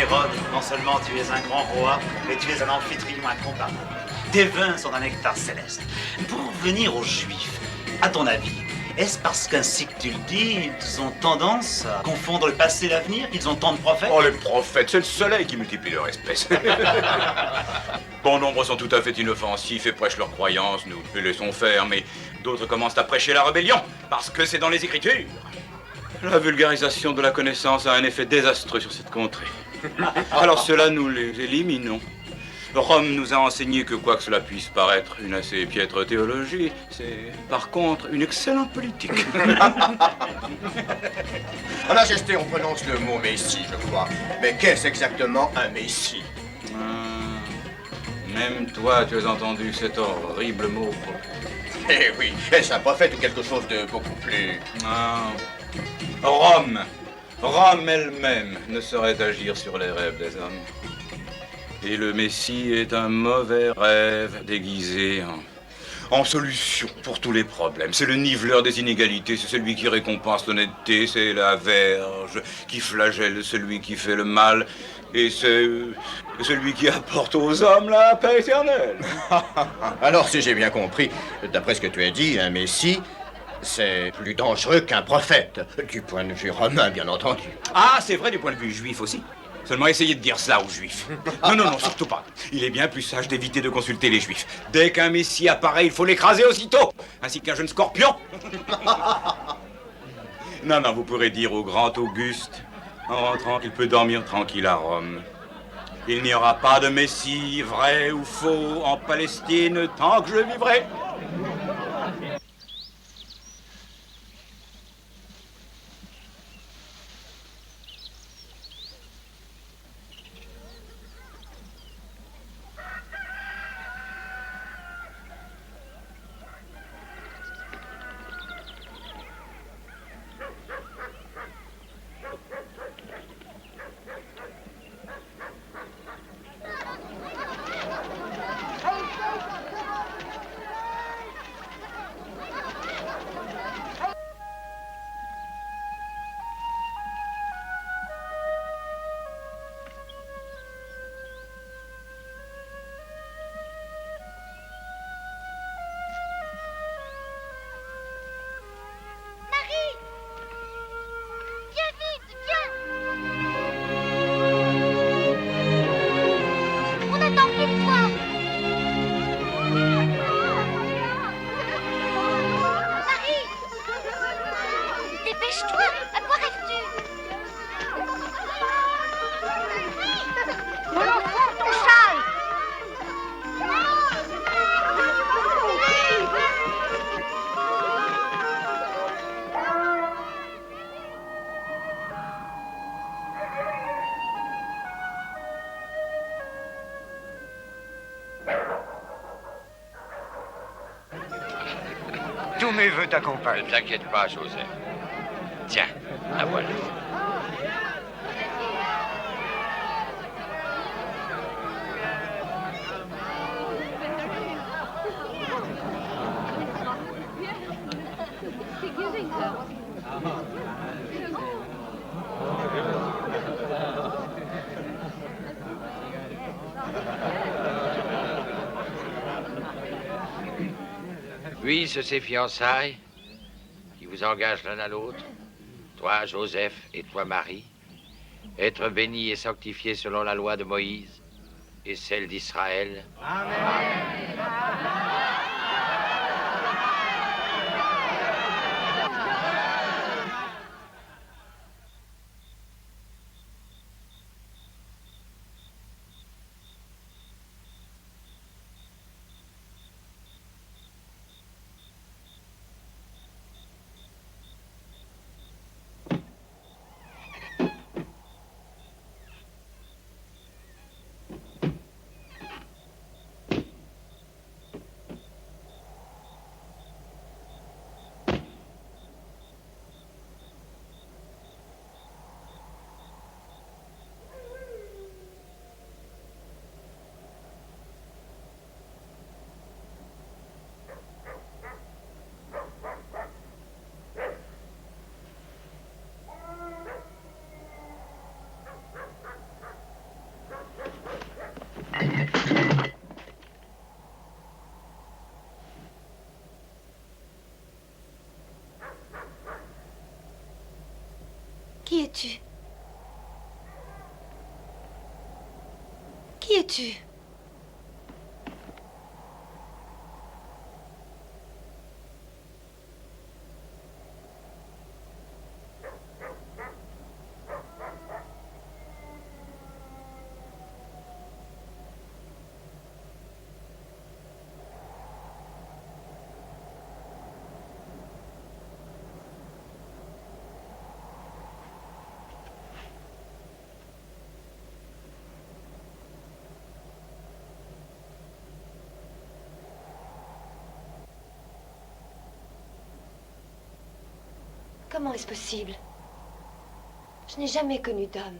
Hérode, non seulement tu es un grand roi, mais tu es un amphitryon incomparable. Tes vins sont d'un nectar céleste. Pour en venir aux Juifs, à ton avis, est-ce parce qu'ainsi que tu le dis, ils ont tendance à confondre le passé et l'avenir, qu'ils ont tant de prophètes? Oh, les prophètes, c'est le soleil qui multiplie leur espèce. Bon nombre sont tout à fait inoffensifs et prêchent leurs croyances, nous les laissons faire, mais d'autres commencent à prêcher la rébellion, parce que c'est dans les Écritures. La vulgarisation de la connaissance a un effet désastreux sur cette contrée. Alors cela, nous les éliminons. Rome nous a enseigné que quoi que cela puisse paraître une assez piètre théologie, c'est par contre une excellente politique. Majesté, on prononce le mot messie, je crois. Mais qu'est-ce exactement un messie? Même toi, tu as entendu cet horrible mot. Eh oui, est-ce un prophète ou quelque chose de beaucoup plus... Rome elle-même ne saurait agir sur les rêves des hommes. Et le Messie est un mauvais rêve déguisé en solution pour tous les problèmes. C'est le niveleur des inégalités, c'est celui qui récompense l'honnêteté, c'est la verge qui flagelle celui qui fait le mal, et c'est celui qui apporte aux hommes la paix éternelle. Alors, si j'ai bien compris, d'après ce que tu as dit, un messie, c'est plus dangereux qu'un prophète, du point de vue romain, bien entendu. Ah, c'est vrai du point de vue juif aussi. Seulement essayez de dire ça aux juifs. Non, surtout pas. Il est bien plus sage d'éviter de consulter les juifs. Dès qu'un messie apparaît, il faut l'écraser aussitôt, ainsi qu'un jeune scorpion. Non, vous pourrez dire au grand Auguste, en rentrant, qu'il peut dormir tranquille à Rome. Il n'y aura pas de messie, vrai ou faux, en Palestine tant que je vivrai. Tous mes voeux t'accompagnent. Ne t'inquiète pas, Joseph. Tiens, la voilà. Puissent ces fiançailles, qui vous engagent l'un à l'autre, toi, Joseph, et toi, Marie, être bénis et sanctifiés selon la loi de Moïse et celle d'Israël. Amen. es-tu? Qui es-tu? Comment est-ce possible? Je n'ai jamais connu d'homme.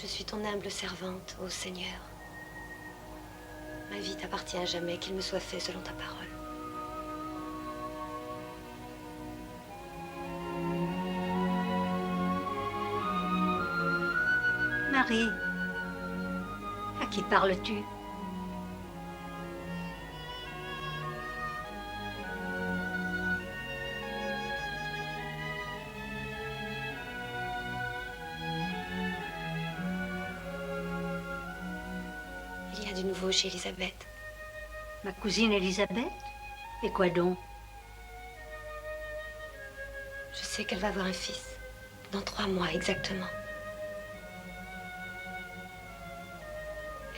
Je suis ton humble servante, ô Seigneur. Ma vie t'appartient à jamais, qu'il me soit fait selon ta parole. Marie, à qui parles-tu? Il y a du nouveau chez Elisabeth. Ma cousine Elisabeth? Et quoi donc? Je sais qu'elle va avoir un fils. Dans 3 mois exactement.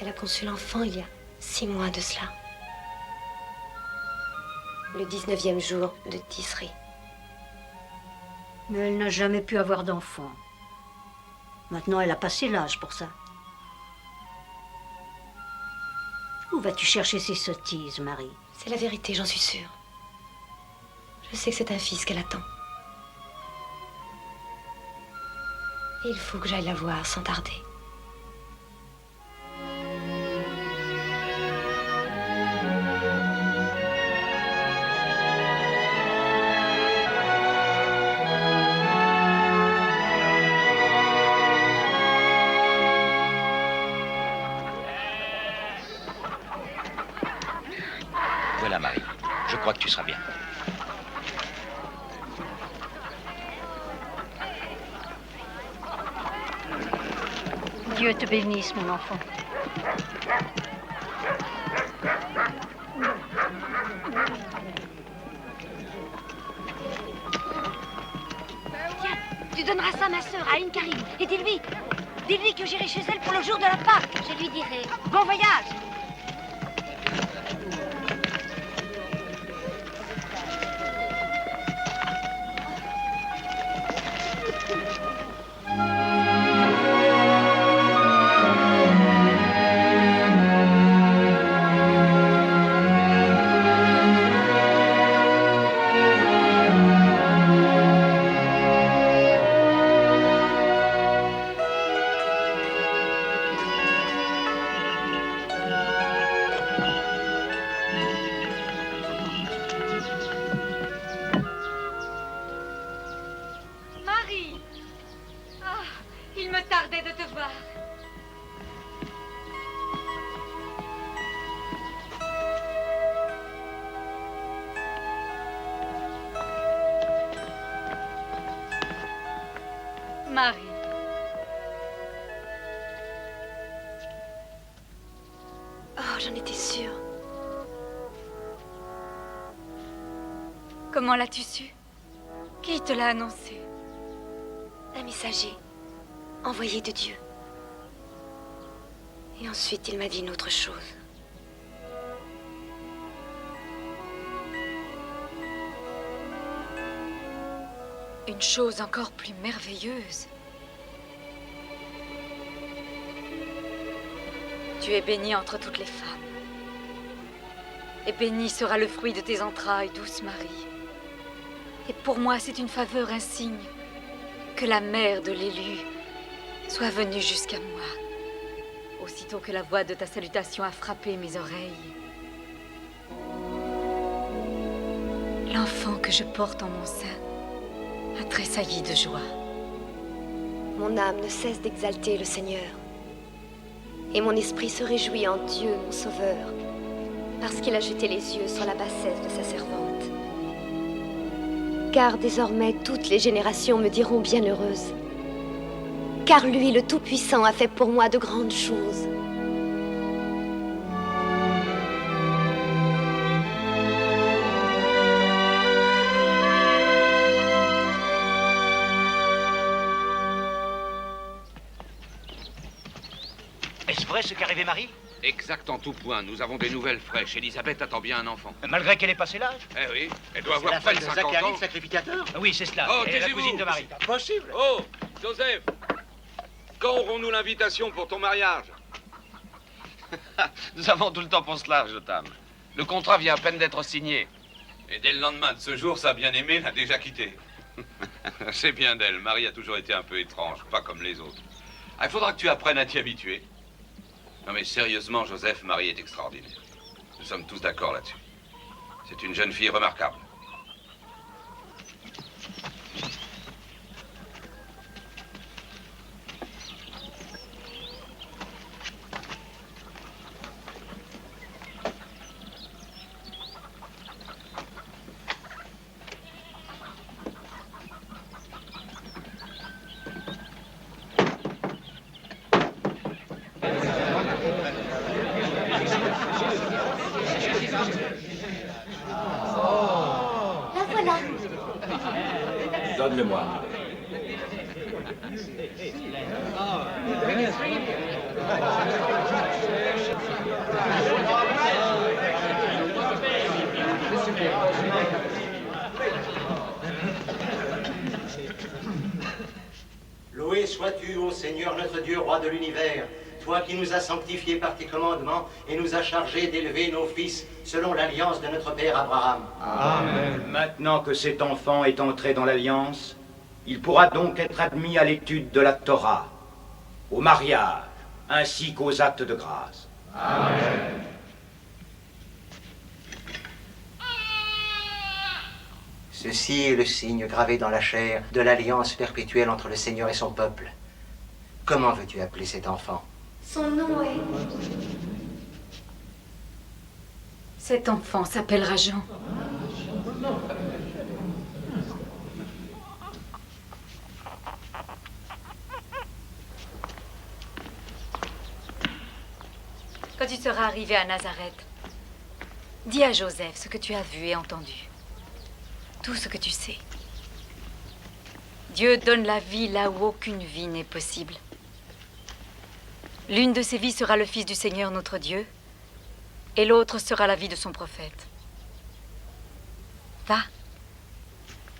Elle a conçu l'enfant il y a 6 mois de cela. Le 19e jour de Tisri. Mais elle n'a jamais pu avoir d'enfant. Maintenant, elle a passé l'âge pour ça. Où vas-tu chercher ces sottises, Marie? C'est la vérité, j'en suis sûre. Je sais que c'est un fils qu'elle attend. Et il faut que j'aille la voir sans tarder. Voilà, Marie. Je crois que tu seras bien. Dieu te bénisse, mon enfant. Tiens, tu donneras ça à ma sœur, à Aline Karim. Et dis-lui que j'irai chez elle pour le jour de la Pâque. Je lui dirai. Bon voyage. Marie. Oh, j'en étais sûre. Comment l'as-tu su? Qui te l'a annoncé? Un messager, envoyé de Dieu. Et ensuite, il m'a dit une autre chose. Une chose encore plus merveilleuse. Tu es bénie entre toutes les femmes. Et béni sera le fruit de tes entrailles, douce Marie. Et pour moi, c'est une faveur, un signe que la mère de l'élu soit venue jusqu'à moi, aussitôt que la voix de ta salutation a frappé mes oreilles. L'enfant que je porte en mon sein a tressailli de joie. Mon âme ne cesse d'exalter le Seigneur. Et mon esprit se réjouit en Dieu, mon Sauveur, parce qu'il a jeté les yeux sur la bassesse de sa servante. Car désormais, toutes les générations me diront bienheureuse. Car lui, le Tout-Puissant, a fait pour moi de grandes choses. Est-ce vrai ce qu'est arrivé Marie? Exact en tout point. Nous avons des nouvelles fraîches. Elisabeth attend bien un enfant. Malgré qu'elle ait passé l'âge? Eh oui, elle doit avoir peine 50 ans. sacrificateur? Oui, c'est cela. Oh, Elle est la taisez-vous. cousine de Marie. Possible. Oh, Joseph, quand aurons-nous l'invitation pour ton mariage? Nous avons tout le temps pour cela, Jotam. Le contrat vient à peine d'être signé. Et dès le lendemain de ce jour, sa bien-aimée l'a déjà quitté. C'est bien d'elle. Marie a toujours été un peu étrange, pas comme les autres. Ah, il faudra que tu apprennes à t'y habituer. Non mais sérieusement, Joseph, Marie est extraordinaire. Nous sommes tous d'accord là-dessus. C'est une jeune fille remarquable. La voilà. Donne-le-moi. Loué sois-tu, ô Seigneur notre Dieu, roi de l'univers, toi qui nous as sanctifiés par tes commandements et nous as chargés d'élever nos fils selon l'alliance de notre père Abraham. Amen. Maintenant que cet enfant est entré dans l'alliance, il pourra donc être admis à l'étude de la Torah, au mariage, ainsi qu'aux actes de grâce. Amen. Ceci est le signe gravé dans la chair de l'alliance perpétuelle entre le Seigneur et son peuple. Comment veux-tu appeler cet enfant? Son nom est... Cet enfant s'appellera Jean. Quand tu seras arrivé à Nazareth, dis à Joseph ce que tu as vu et entendu. Tout ce que tu sais. Dieu donne la vie là où aucune vie n'est possible. L'une de ces vies sera le Fils du Seigneur notre Dieu, et l'autre sera la vie de son prophète. Va,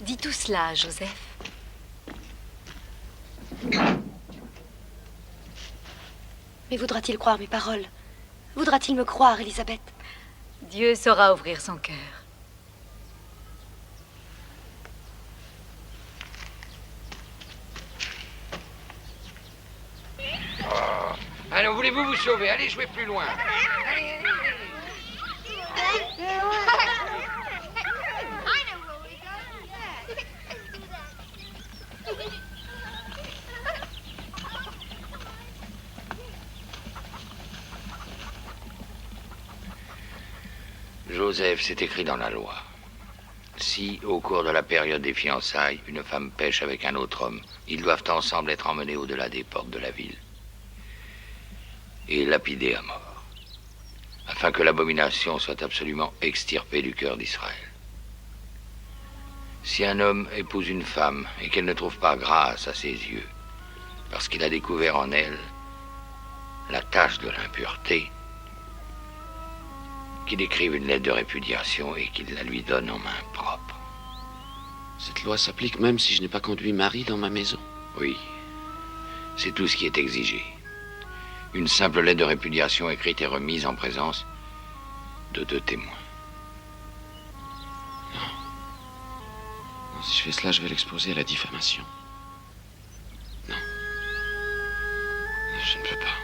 dis tout cela à Joseph. Mais voudra-t-il croire mes paroles? Voudra-t-il me croire, Elisabeth? Dieu saura ouvrir son cœur. Oh. Alors, voulez-vous vous sauver? Allez jouer plus loin. Joseph, c'est écrit dans la loi. Si, au cours de la période des fiançailles, une femme pêche avec un autre homme, ils doivent ensemble être emmenés au-delà des portes de la ville et lapidés à mort, afin que l'abomination soit absolument extirpée du cœur d'Israël. Si un homme épouse une femme et qu'elle ne trouve pas grâce à ses yeux, parce qu'il a découvert en elle la tache de l'impureté, qu'il écrive une lettre de répudiation et qu'il la lui donne en main propre. Cette loi s'applique même si je n'ai pas conduit Marie dans ma maison? Oui, c'est tout ce qui est exigé. Une simple lettre de répudiation écrite et remise en présence de 2 témoins. Non, si je fais cela, je vais l'exposer à la diffamation. Je ne peux pas.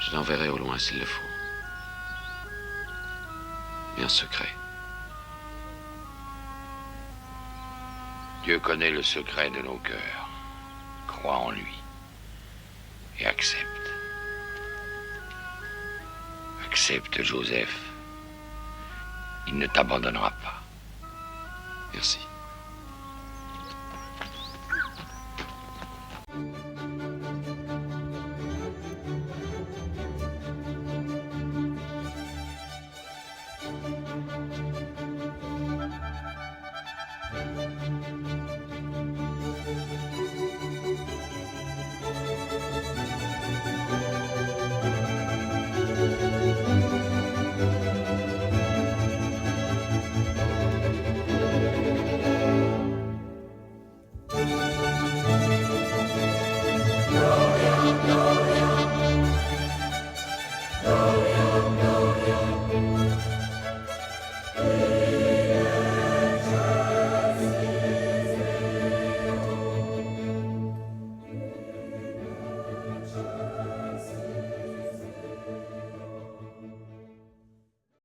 Je l'enverrai au loin s'il le faut. Mais en secret. Dieu connaît le secret de nos cœurs. Crois en lui. Et accepte. Accepte, Joseph. Il ne t'abandonnera pas. Merci.